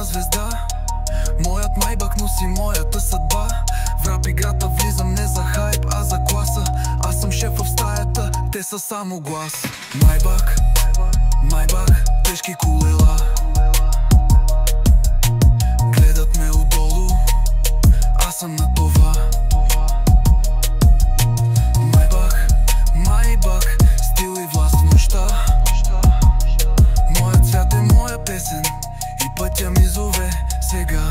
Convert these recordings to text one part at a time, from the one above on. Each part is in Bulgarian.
звезда. Моят майбах носи моята съдба. В рап играта влизам не за хайп, а за класа. Аз съм шеф в стаята, те са само глас. Майбах, тежки колела. Гледат ме отдолу, аз съм на това. Майбах, стил и власт в нощта. Моят свят е моя песен и пътя ми зове сега.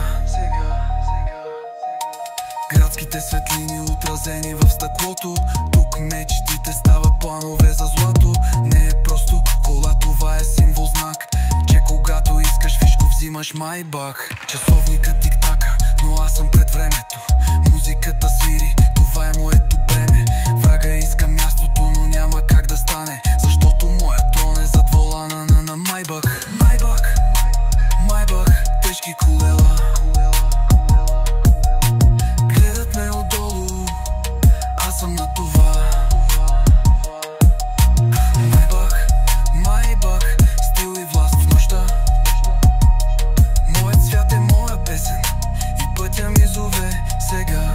Градските светлини отразени в стъклото. Тук мечтите стават планове за злато. Не е просто кола, това е символ, знак, че когато искаш фишко взимаш Майбах. Часовникът тик-така, но аз съм пред времето. Музиката свири, това е моето бреме. Врага иска мястото, но няма как да стане, защото моят трон е зад волана на Майбах. Майбах, тежки колела. Гледат ме отдолу, аз съм на това. Майбах, стил и власт в нощта. Моят свят е моя песен и пътя ми зове сега.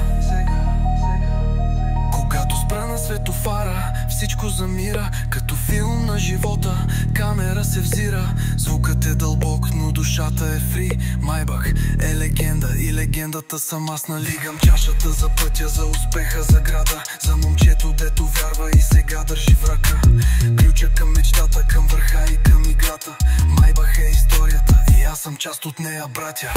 Когато спра на светофара, всичко замира. Като филм на живота, камера се взира. Звукът е дълбок, но душата е фри. Майбах е легенда и легендата съм аз. Налигам чашата за пътя, за успеха, за града, за момчето, дето вярва и сега държи в ръка ключа към мечтата, към върха и към играта. Майбах е историята и аз съм част от нея, братя.